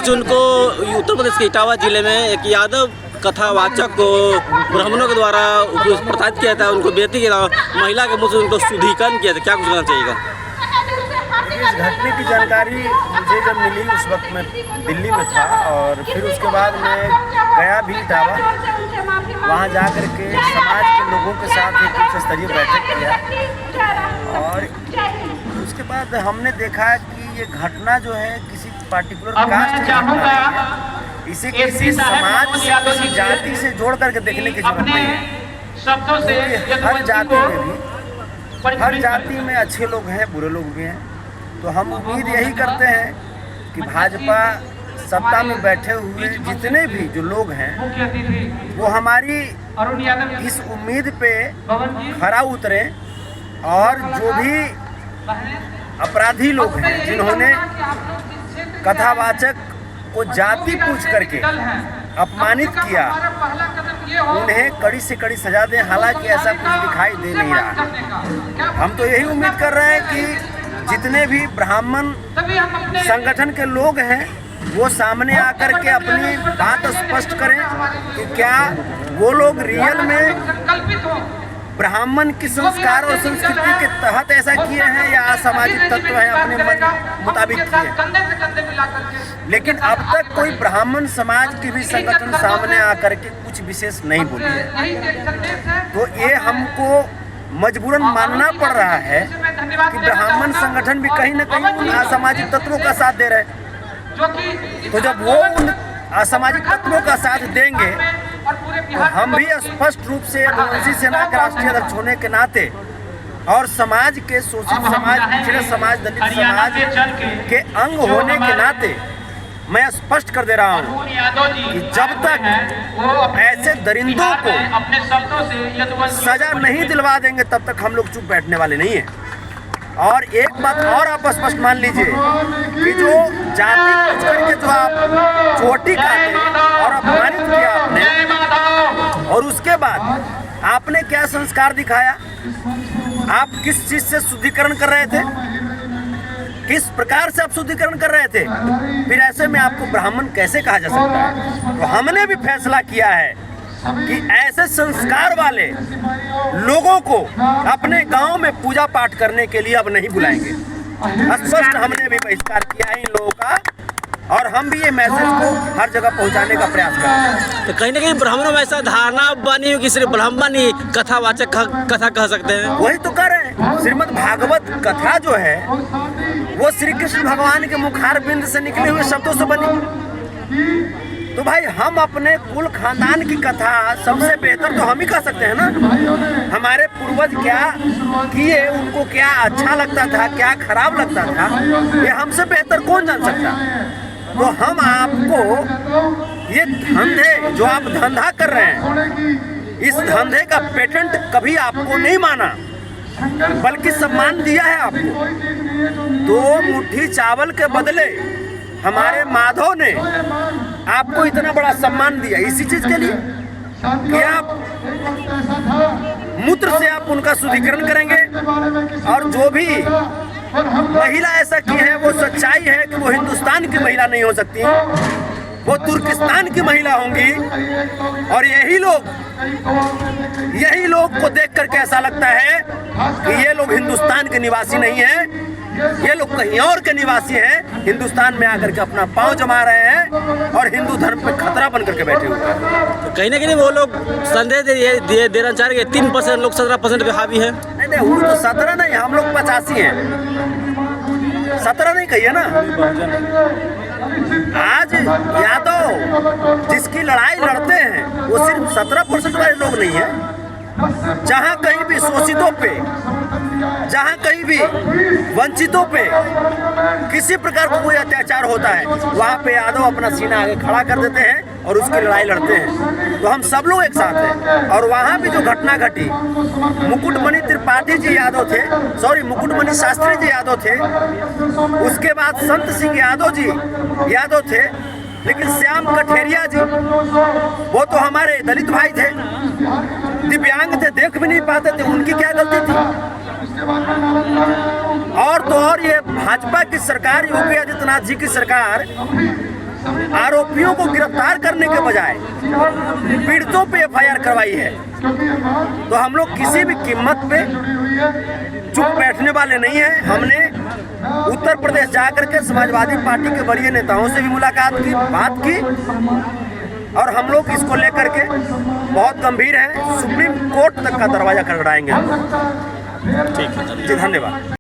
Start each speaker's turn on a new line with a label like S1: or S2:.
S1: जून को उत्तर प्रदेश के इटावा जिले में एक यादव कथावाचक को ब्राह्मणों के द्वारा प्रताड़ित किया था, उनको बेटी के महिला के मुँह से उनको शुद्धिकरण किया था। क्या कुछ कहना चाहिएगा?
S2: इस घटने की जानकारी मुझे जब मिली उस वक्त मैं दिल्ली में था और फिर उसके बाद मैं गया भी इटावा, वहाँ जा कर के समाज के लोगों के साथ एक उच्च स्तरीय बैठक किया और उसके बाद हमने देखा कि ये घटना जो है किसी पार्टिकुलर कास्ट की घटना नहीं है, इसे किसी समाज से किसी जाति से जोड़ करके देखने की जरूरत नहीं है। हर जाति में भी हर जाति में अच्छे लोग हैं, बुरे लोग भी हैं। तो हम उम्मीद यही करते हैं कि भाजपा सत्ता में बैठे हुए जितने भी जो लोग हैं वो हमारी इस उम्मीद पे खरा उतरे और जो भी अपराधी लोग हैं जिन्होंने कथावाचक को जाति पूछ करके अपमानित किया, उन्हें कड़ी से कड़ी सजा दें। हालांकि ऐसा कुछ दिखाई दे नहीं रहा। हम तो यही उम्मीद कर रहे हैं कि जितने भी ब्राह्मण संगठन के लोग हैं वो सामने आकर के अपनी बात स्पष्ट करें कि क्या वो लोग रियल में ब्राह्मण की संस्कार और संस्कृति के तहत ऐसा किए हैं या असामाजिक तत्व हैं अपने मन मुताबिक किए। लेकिन अब तक कोई ब्राह्मण समाज की भी संगठन सामने आकर के कुछ विशेष नहीं बोली है। तो ये हमको मजबूरन मानना पड़ रहा है कि ब्राह्मण संगठन भी कहीं न कहीं उन असामाजिक तत्वों का साथ दे रहे हैं। तो जब वो उन असामाजिक तत्वों का साथ देंगे तो हम भी स्पष्ट रूप से रघुवंशी सेना के राष्ट्रीय अध्यक्ष होने के नाते और समाज के शोषित समाज, पिछड़े समाज, दलित समाज के अंग होने के नाते मैं स्पष्ट कर दे रहा हूँ कि जब तक ऐसे दरिंदों को सजा नहीं दिलवा देंगे तब तक हम लोग चुप बैठने वाले नहीं हैं। और एक बात और आप स्पष्ट मान लीजिए कि जो जाति पूछ करके जो आप चोटी काटे और अपमानित किया आपने, और उसके बाद आपने क्या संस्कार दिखाया, आप किस चीज से शुद्धिकरण कर रहे थे, किस प्रकार से आप शुद्धिकरण कर रहे थे, फिर ऐसे में आपको ब्राह्मण कैसे कहा जा सकता है? तो हमने भी फैसला किया है कि ऐसे संस्कार वाले लोगों को अपने गांव में पूजा पाठ करने के लिए अब नहीं बुलाएंगे। स्पष्ट हमने भी बहिष्कार किया है इन लोगों का और हम भी ये मैसेज को हर जगह पहुंचाने का प्रयास कर रहे हैं।
S1: तो कहीं ना कहीं ब्राह्मणों में ऐसा धारणा बनी हो कि सिर्फ ब्राह्मण ही कथावाचक कथा कह सकते हैं।
S2: वही तो कर रहे हैं। श्रीमद् भागवत कथा जो है वो श्री कृष्ण भगवान के मुखार बिंद से निकले हुए शब्दों से बनी। तो भाई हम अपने कुल खानदान की कथा सबसे बेहतर तो हम ही कह सकते हैं ना। हमारे पूर्वज क्या किए, उनको क्या अच्छा लगता था, क्या खराब लगता था, ये हमसे बेहतर कौन जान सकता। तो हम आपको ये धंधे जो आप धंधा कर रहे हैं, इस धंधे का पेटेंट कभी आपको नहीं माना बल्कि सम्मान दिया है आपको। 2 मुट्ठी चावल के बदले हमारे माधव ने आपको इतना बड़ा सम्मान दिया इसी चीज के लिए कि आप मूत्र से आप उनका शुद्धिकरण करेंगे और जो भी महिला ऐसा की है वो सच्चाई है कि वो हिंदुस्तान की महिला नहीं हो सकती, वो तुर्किस्तान की महिला होंगी। और यही लोग को देख करके ऐसा लगता है कि ये लोग हिंदुस्तान के निवासी नहीं हैं, ये लोग कहीं और के निवासी हैं, हिंदुस्तान में आकर के अपना पांव जमा रहे हैं और हिंदू धर्म पे खतरा बन करके बैठे हुए हैं।
S1: तो कहीं ना कहीं वो लोग संदेश देना चाह रहे हैं 3% लोग 17% पे हावी है।
S2: नहीं, वो तो 17 नहीं, हम लोग 85 हैं। 17 नहीं कहिए ना। आज यादव जिसकी लड़ाई लड़ते हैं वो सिर्फ 17% वाले लोग नहीं है। जहाँ कहीं भी शोषितों पे, जहाँ कहीं भी वंचितों पे किसी प्रकार का कोई अत्याचार होता है वहाँ पे यादव अपना सीना आगे खड़ा कर देते हैं और उसकी लड़ाई लड़ते हैं। तो हम सब लोग एक साथ हैं। और वहाँ भी जो घटना घटी, मुकुटमणि त्रिपाठी जी यादव थे, मुकुटमणि शास्त्री जी यादव थे, उसके बाद संत सिंह यादव जी यादव थे, लेकिन श्याम कठेरिया जी वो तो हमारे दलित भाई थे, दिव्यांग थे, देख भी नहीं पाते थे, उनकी क्या गलती थी? और तो और ये भाजपा की सरकार, योगी आदित्यनाथ जी की सरकार आरोपियों को गिरफ्तार करने के बजाय पीड़ितों पे एफआईआर करवाई है। तो हम लोग किसी भी कीमत पे चुप बैठने वाले नहीं हैं। हमने उत्तर प्रदेश जाकर के समाजवादी पार्टी के वरीय नेताओं से भी मुलाकात की, बात की, और हम लोग इसको लेकर के बहुत गंभीर हैं। सुप्रीम कोर्ट तक का दरवाजा खटखटाएंगे।
S1: ठीक है,
S2: जी धन्यवाद।